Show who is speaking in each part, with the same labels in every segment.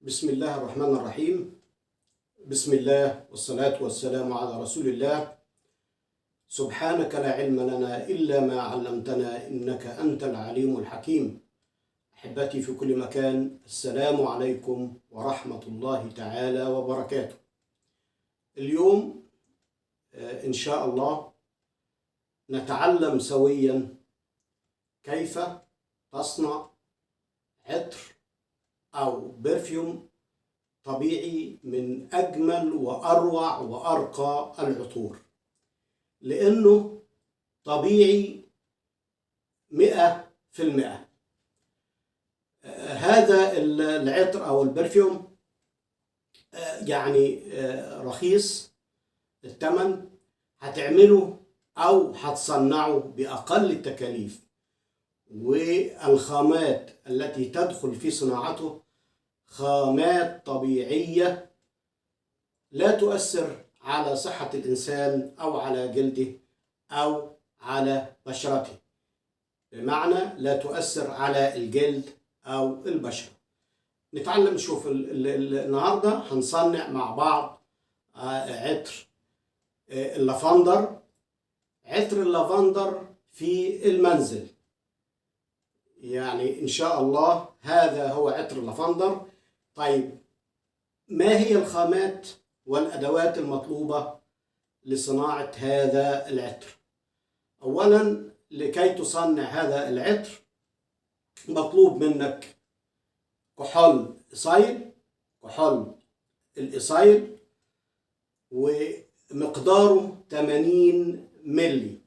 Speaker 1: بسم الله الرحمن الرحيم. بسم الله والصلاة والسلام على رسول الله. سبحانك لا علم لنا إلا ما علمتنا إنك أنت العليم الحكيم. أحبتي في كل مكان، السلام عليكم ورحمة الله تعالى وبركاته. اليوم إن شاء الله نتعلم سويا كيف تصنع عطر أو برفيوم طبيعي من أجمل وأروع وأرقى العطور، لأنه طبيعي 100%. هذا العطر أو البرفيوم يعني رخيص الثمن، هتعمله أو هتصنعه بأقل التكاليف، والخامات التي تدخل في صناعته خامات طبيعية لا تؤثر على صحة الإنسان أو على جلده أو على بشرته، بمعنى لا تؤثر على الجلد أو البشرة. نتعلم نشوف النهاردة هنصنع مع بعض عطر اللافندر. عطر اللافندر في المنزل، يعني إن شاء الله هذا هو عطر اللافندر. طيب، ما هي الخامات والأدوات المطلوبة لصناعة هذا العطر؟ أولا، لكي تصنع هذا العطر مطلوب منك كحول إيصايل. كحول الإيصايل ومقداره 80 ملي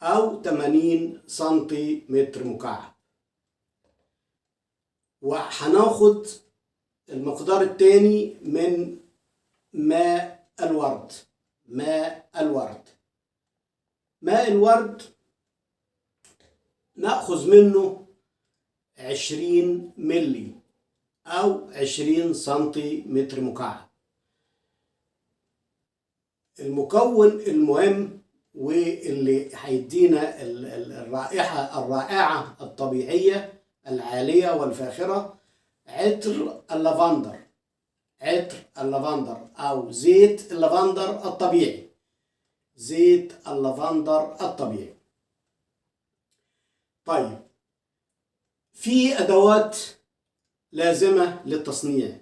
Speaker 1: أو 80 سنتيمتر مكعب. وهناخد المقدار الثاني من ماء الورد. ماء الورد نأخذ منه 20 ملي أو 20 سنتيمتر مكعب. المكون المهم واللي هيدينا الرائحة الرائعة الطبيعية العالية والفاخرة عطر اللافندر. عطر اللافندر أو زيت اللافندر الطبيعي. زيت اللافندر الطبيعي. طيب، في أدوات لازمة للتصنيع.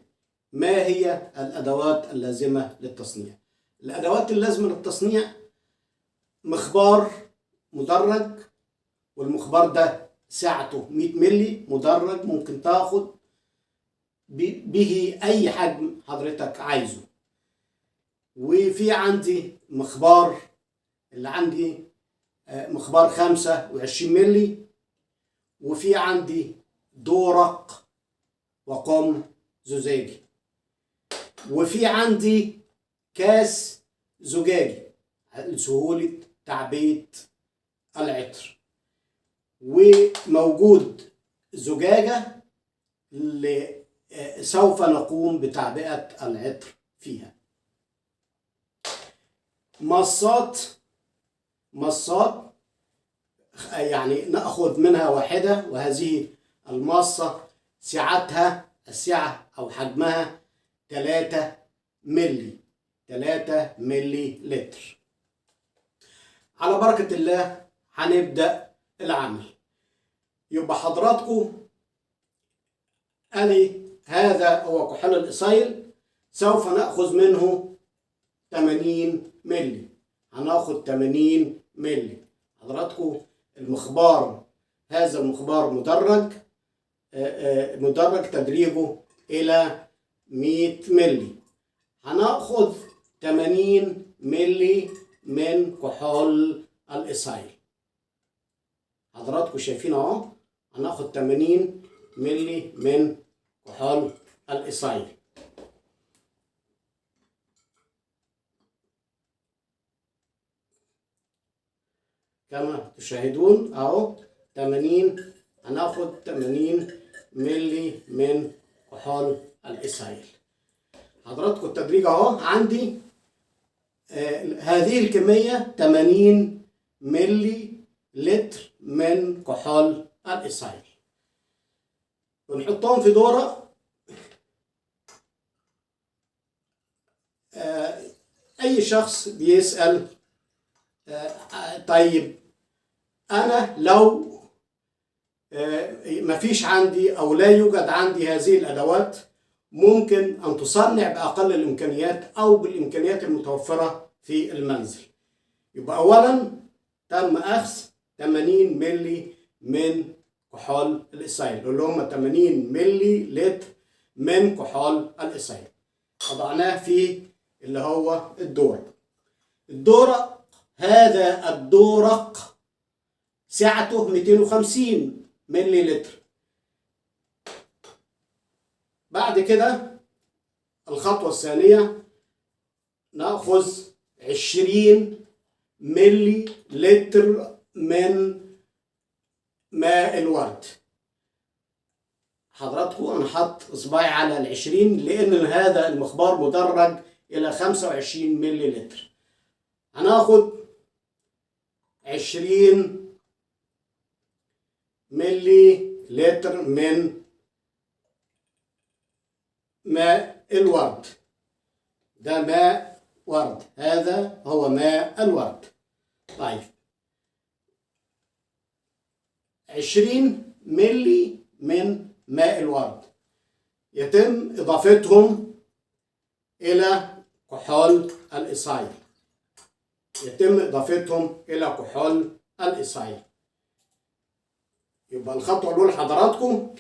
Speaker 1: ما هي الأدوات اللازمة للتصنيع؟ الأدوات اللازمة للتصنيع مخبار مدرج، والمخبار ده سعته 100 ملي مدرج، ممكن تاخد به أي حجم حضرتك عايزه. وفي عندي مخبار، اللي عندي مخبار 25 ملي، وفي عندي دورق وقم زجاجي، وفي عندي كاس زجاجي لسهولة تعبئة العطر، وموجود زجاجة اللي سوف نقوم بتعبئة العطر فيها. مصات يعني نأخذ منها واحدة، وهذه المصة سعتها السعة أو حجمها 3 ملي. 3 ملي لتر. على بركة الله هنبدأ العمل. يبقى حضراتكم هذا هو كحول الإيصايل، سوف نأخذ منه 80 ملي. هناخد 80 ملي. حضراتكم المخبار، هذا المخبار مدرج تدريجه إلى 100 ملي. هناخد 80 ملي من كحول الإيصايل. حضراتكم شايفين اهو، هناخد 80 ملي من كحول الإيصايل. كما تشاهدون اهو 80. هناخد 80 ملي من كحول الإيصايل. حضراتكم التدريج اهو عندي هذه الكمية 80 ملي لتر من كحول الإيصايل. ونحطهم في دورة أي شخص بيسأل طيب أنا لو مفيش عندي أو لا يوجد عندي هذه الأدوات، ممكن أن تصنع بأقل الإمكانيات أو بالإمكانيات المتوفرة في المنزل. يبقى أولا تم أخذ 80 ملي من كحول الإيثايل، اللي هم 80 ملي لتر من كحول الإيثايل، وضعناه في اللي هو الدورق. هذا الدورق سعته 250 ملي لتر. بعد كده الخطوة الثانية نأخذ 20 ملي لتر من ماء الورد. حضراتكم أنا حط إصبعي على 20 لأن هذا المخبار مدرج إلى 25 ملي لتر. هناخد 20 ملي لتر من ماء الورد. ده ماء ورد، هذا هو ماء الورد. طيب 20 ملي من ماء الورد يتم إضافتهم إلى كحول الإيثايل. يبقى الخطوة الأولى حضراتكم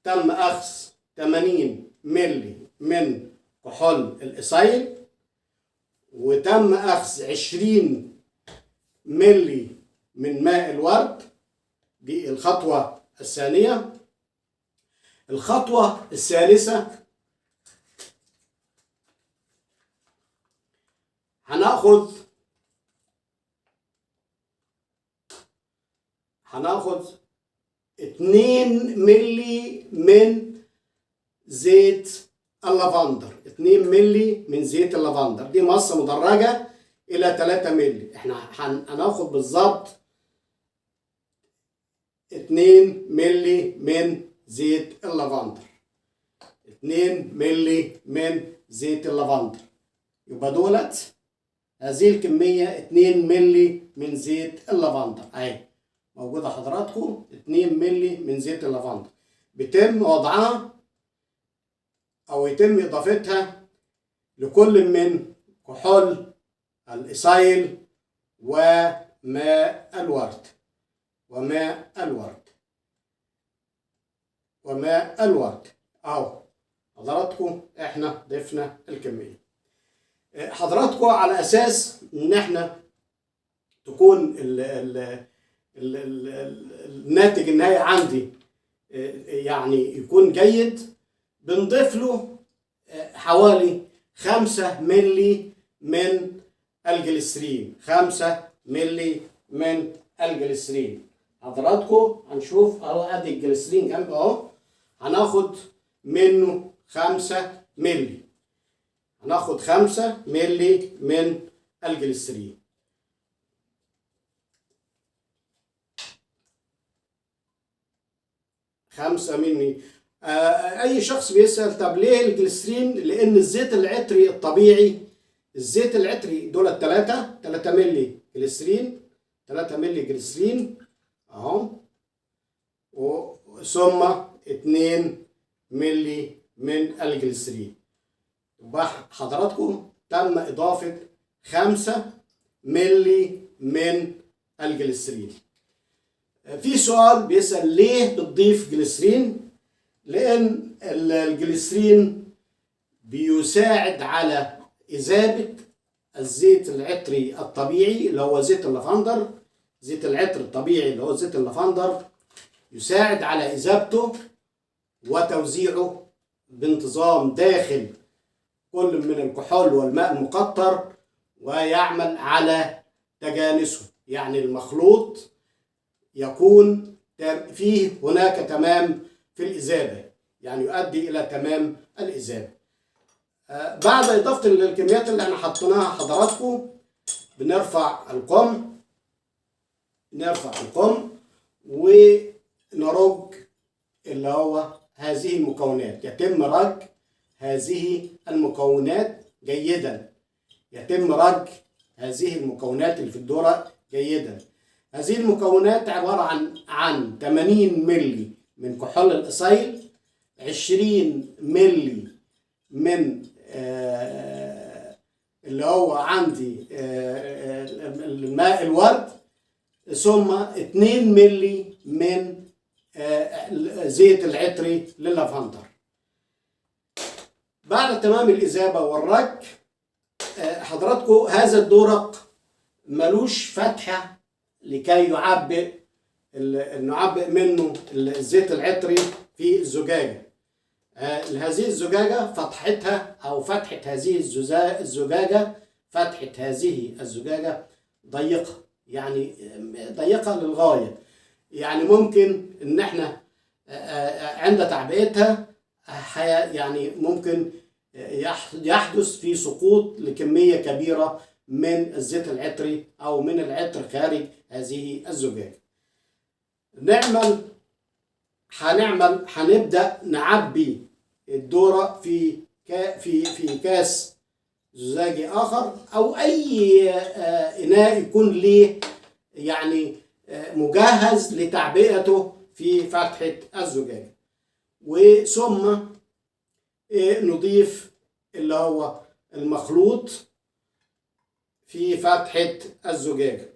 Speaker 1: تم أخذ 80 ملي من كحول الإيثايل، وتم أخذ 20 ملي من ماء الورد. دي الخطوة الثانية. الخطوة الثالثة هناخد 2 ملي من زيت اللافندر. 2 ملي من زيت اللافندر، دي مصة مدرجة إلى 3 ملي. احنا هناخد بالظبط 2 ملي من زيت اللافندر. 2 ملي من زيت اللافندر. يبقى دولت هذه الكمية 2 ملي من زيت اللافندر اهي موجودة حضراتكم. 2 ملي من زيت اللافندر بيتم وضعها أو يتم إضافتها لكل من كحول الإيثايل وماء الورد. أهو حضراتكم احنا ضفنا الكمية. حضراتكم على أساس إن احنا تكون الناتج النهائي عندي يعني يكون جيد، بنضيف له حوالي 5 ملي من الجليسرين. 5 ملي من الجليسرين. حضراتكم هنشوف اهو، ادي الجليسرين جنب اهو، هناخد منه 5 ملي. هناخد 5 ملي من الجليسرين. اي شخص بيسأل طب ليه الجليسرين؟ لان الزيت العطري الطبيعي، الزيت العطري دول 3 ملي جليسرين. 3 ملي جليسرين اهو، ثم 2 ملي من الجليسرين. يبقى حضراتكم تم اضافة 5 ملي من الجليسرين. في سؤال بيسأل ليه بتضيف جليسرين؟ لأن الجليسرين بيساعد على إذابة الزيت العطري الطبيعي اللي هو زيت اللافندر. زيت العطر الطبيعي اللي هو زيت اللافندر يساعد على إذابته وتوزيعه بانتظام داخل كل من الكحول والماء المقطر، ويعمل على تجانسه، يعني المخلوط يكون فيه هناك تمام في الإذابة، يعني يؤدي إلى تمام الإذابة. بعد إضافة الكميات اللي احنا حطيناها حضراتكم بنرفع القم ونرج اللي هو هذه المكونات. يتم رج هذه المكونات جيدا يتم رج هذه المكونات اللي في الذرة جيدا. هذه المكونات عبارة عن 80 ملي من كحول الإيثايل، 20 ملي من اللي هو عندي الماء الورد، ثم 2 ملي من زيت العطري للافندر. بعد تمام الإذابة والرج حضراتكم هذا الدورق ملوش فتحة لكي نعبئ منه الزيت العطري في الزجاجة. هذه الزجاجة فتحتها أو فتحة هذه الزجاجة ضيقة، يعني ضيقة للغاية. يعني ممكن إن احنا عند تعبئتها يعني ممكن يحدث في سقوط لكمية كبيرة من الزيت العطري أو من العطر خارج هذه الزجاجة. هنبدأ نعبي الذرة في كاس زجاجي آخر أو أي إناء يكون ليه يعني مجهز لتعبئته في فتحة الزجاجة. وثم نضيف اللي هو المخلوط في فتحة الزجاجة.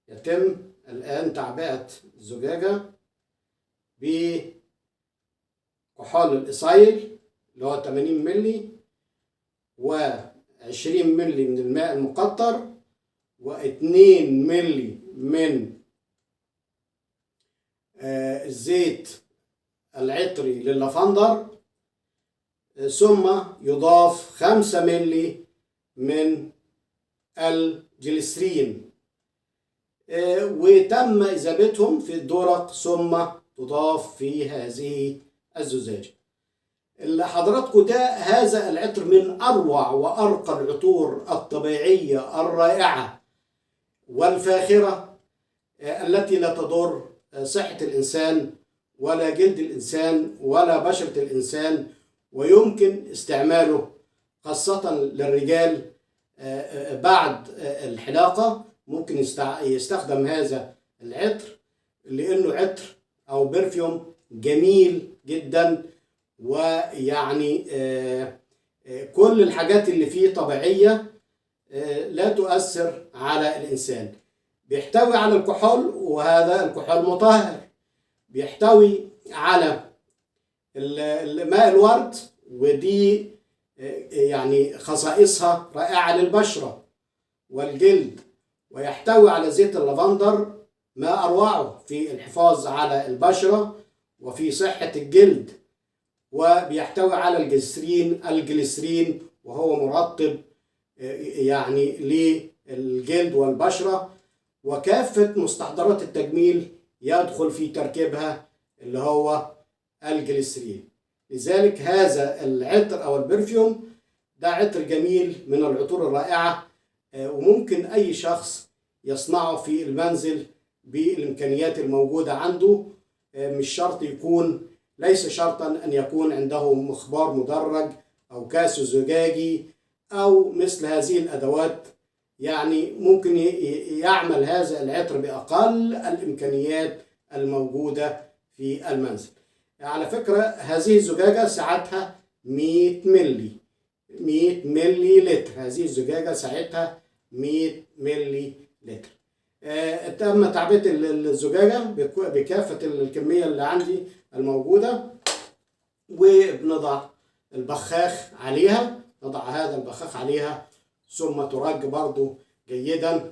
Speaker 1: يتم الآن تعبئة الزجاجة بكحول الإيثايل اللي هو 80 ملي و20 ملي من الماء المقطر و2 ملي من الزيت العطري للافندر، ثم يضاف 5 ملي من الجليسرين، وتم إذابتهم في الدورق ثم تضاف في هذه الزجاجة. اللي حضراتكم ده هذا العطر من أروع وأرقى العطور الطبيعية الرائعة والفاخرة التي لا تضر صحة الإنسان ولا جلد الإنسان ولا بشرة الإنسان، ويمكن استعماله خاصة للرجال بعد الحلاقة. ممكن يستخدم هذا العطر لأنه عطر أو برفيوم جميل جدا، ويعني كل الحاجات اللي فيه طبيعية لا تؤثر على الإنسان. بيحتوي على الكحول، وهذا الكحول مطهر. بيحتوي على الماء الورد، ودي يعني خصائصها رائعة للبشرة والجلد. ويحتوي على زيت اللافندر، ما أروعه في الحفاظ على البشرة وفي صحة الجلد. وبيحتوي على الجليسرين وهو مرطب يعني للجلد والبشرة، وكافة مستحضرات التجميل يدخل في تركيبها اللي هو الجليسرين. لذلك هذا العطر أو البرفيوم ده عطر جميل من العطور الرائعة، وممكن أي شخص يصنعه في المنزل بالإمكانيات الموجودة عنده. مش شرط ليس شرطا أن يكون عنده مخبار مدرج أو كاس زجاجي أو مثل هذه الأدوات. يعني ممكن يعمل هذا العطر بأقل الإمكانيات الموجودة في المنزل. على فكرة هذه الزجاجة سعتها 100 ملي لتر. هذه الزجاجة سعتها 100 ملي لتر. تم تعبئة الزجاجة بكافة الكمية اللي عندي الموجودة، وبنضع البخاخ عليها. نضع هذا البخاخ عليها ثم ترج برضو جيدا،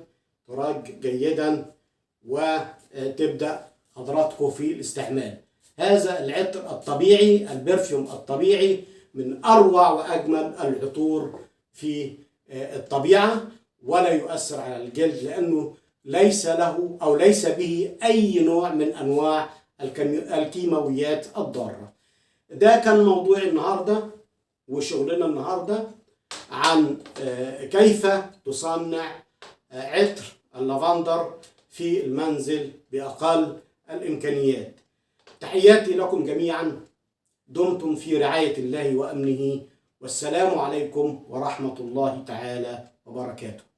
Speaker 1: وتبدأ حضراتكم في الاستعمال. هذا العطر الطبيعي، البرفيوم الطبيعي، من أروع وأجمل العطور في الطبيعة، ولا يؤثر على الجلد لأنه ليس له أو ليس به أي نوع من أنواع الكيماويات الضارة. ده كان موضوع النهاردة وشغلنا النهاردة عن كيف تصنع عطر اللافندر في المنزل بأقل الإمكانيات. تحياتي لكم جميعا، دمتم في رعاية الله وأمنه، والسلام عليكم ورحمة الله تعالى وبركاته.